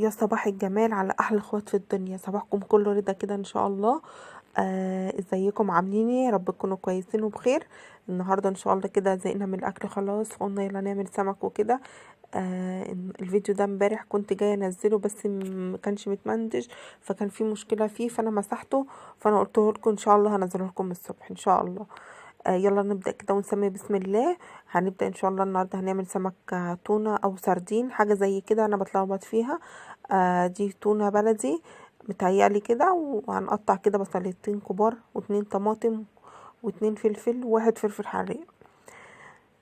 يا صباح الجمال على احلى اخوات في الدنيا، صباحكم كله رضا كده ان شاء الله. ازيكم عاملين ايه؟ يا رب تكونوا كويسين وبخير. النهارده ان شاء الله كده زهقنا من الاكل خلاص، فقلنا يلا نعمل سمك وكده. الفيديو ده امبارح كنت جايه انزله بس ما كانش متمنتج، فكان في مشكله فيه فانا مسحته، فانا قلت لكم ان شاء الله هنزله لكم الصبح ان شاء الله. يلا نبدأ كده ونسمي بسم الله. هنبدأ ان شاء الله النهارده هنعمل سمك تونة او سردين حاجة زي كده، انا بتلخبط فيها. دي تونة بلدي متهيألي كده، وهنقطع كده بصلتين كبار واتنين طماطم واتنين فلفل وواحد فلفل حراق.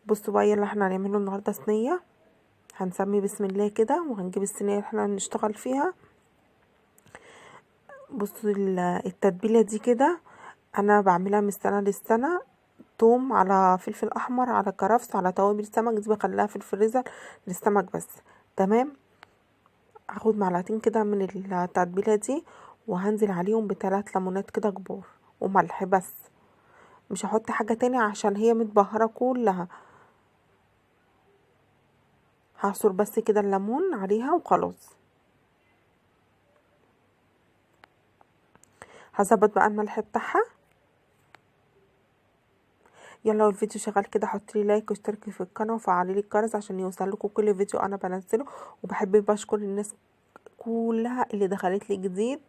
بصوا بقى يلا احنا هنعمله النهارده صينية. هنسمي بسم الله كده وهنجيب الصينية اللي احنا هنشتغل فيها. بصوا التتبيلة دي كده انا بعملها من السنة للسنة. توم على فلفل احمر على كرفس على توابل سمك، دي بخليها في الفريزر للسمك بس. تمام. هاخد معلقتين كده من التتبيله دي وهنزل عليهم ب3 ليمونات كده كبار وملح بس، مش هحط حاجه تاني عشان هي متبهره كلها. هعصر بس كده الليمون عليها وخلاص. هظبط بقى الملح بتاعها. يلا لو الفيديو شغال كده حطي لي لايك واشتركي في القناه وفعلي لي الجرس عشان يوصل لكم كل فيديو انا بنزله. وبحب بشكر الناس كلها اللي دخلت لي جديد،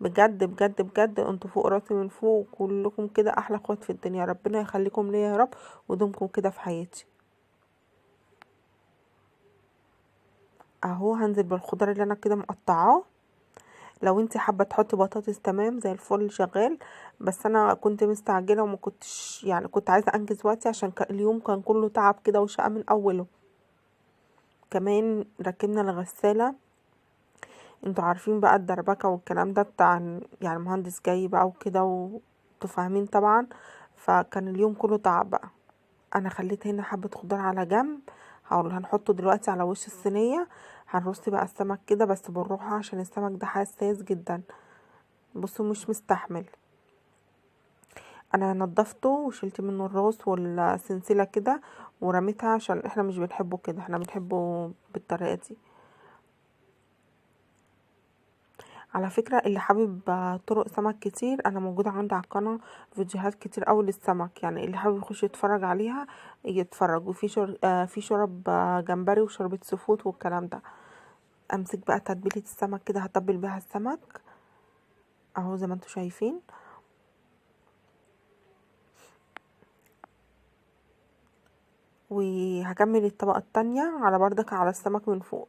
بجد بجد بجد انتوا فوق راسي من فوق، كلكم كده احلى اخوات في الدنيا، ربنا يخليكم ليا يا رب ودومكم كده في حياتي. اهو هنزل بالخضار اللي انا كده مقطعاه. لو انت حابه تحطي بطاطس تمام زي الفل شغال، بس انا كنت مستعجله وما كنتش يعني كنت عايزه انجز وقتي عشان اليوم كان كله تعب كده وشقه من اوله. كمان ركبنا الغساله. انتوا عارفين بقى الدربكه والكلام ده بتاع يعني مهندس جاي بقى وكده وانتوا فاهمين طبعا، فكان اليوم كله تعب بقى. انا خليت هنا حبه خضار على جنب، هنحطه دلوقتي على وش الصينيه. هنرص بقى السمك كده بس بالراحه عشان السمك ده حساس جدا. بصوا مش مستحمل. انا نضفته وشلت منه الراس والسلسله كده ورميتها عشان احنا مش بنحبه كده، احنا بنحبه بالطريقه دي. على فكرة اللي حابب طرق سمك كتير انا موجودة عندي على القناة فيديوهات كتير اوي للسمك، يعني اللي حابب يخش يتفرج عليها يتفرج. وفي في شرب جمبري وشوربة سفود والكلام ده. امسك بقى تتبيلة السمك كده هتبل بيها السمك اهو زي ما انتوا شايفين. وهكمل الطبقة التانية على بردك على السمك من فوق،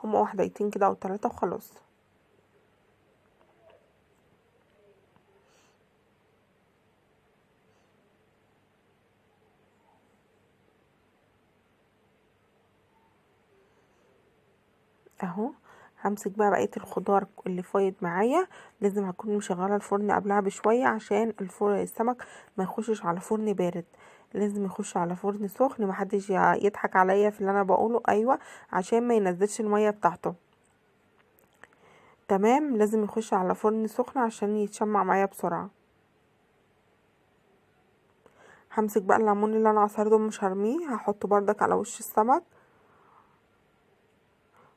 هما واحدتين كده او 3 وخلاص. اهو همسك بقى بقيه الخضار اللي فايض معايا. لازم هكون مشغله الفرن قبلها بشويه عشان السمك ما يخشش على فرن بارد، لازم يخش على فرن سخن. محدش يضحك عليا في اللي انا بقوله، ايوه عشان ما ينزلش الميه بتاعته. تمام، لازم يخش على فرن سخن عشان يتشمع معايا بسرعه. همسك بقى الليمون اللي انا عصرته مش هرميه، هحطه بردك على وش السمك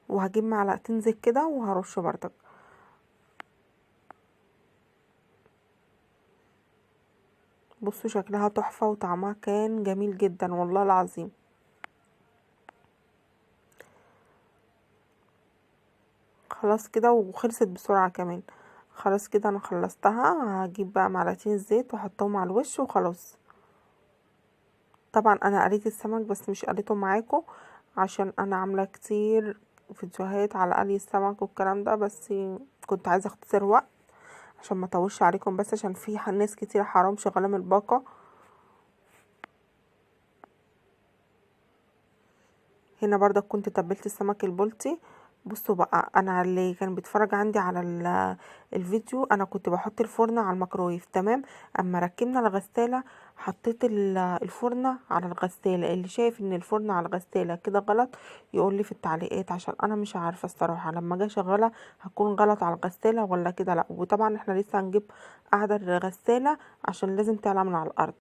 وهجيب معلقتين زيت كده وهرش بردك. بصوا شكلها تحفة وطعمها كان جميل جدا والله العظيم. خلاص كده وخلصت بسرعة كمان. خلاص كده انا خلصتها، هجيب بقى معلقتين الزيت واحطهم على الوش وخلاص. طبعا انا قليت السمك بس مش قليته معاكم عشان انا عاملة كتير فيديوهات على قلي السمك والكلام ده، بس كنت عايزة اختصر وقت عشان ما اطولش عليكم، بس عشان في ناس كتير حرام شغالة من الباقة. هنا برضك كنت تبلت السمك البلطي. بصوا بقى انا اللي كان بيتفرج عندي على الفيديو انا كنت بحط الفرن على الميكرويف تمام. اما ركبنا الغسالة حطيت الفرن على الغسالة. اللي شايف ان الفرن على الغسالة كده غلط يقول لي في التعليقات عشان انا مش عارفة الصراحة لما اجي اشغلها هكون غلط على الغسالة ولا كده لا. وطبعا احنا لسه هنجيب قاعدة الغسالة عشان لازم تعلى من على الارض.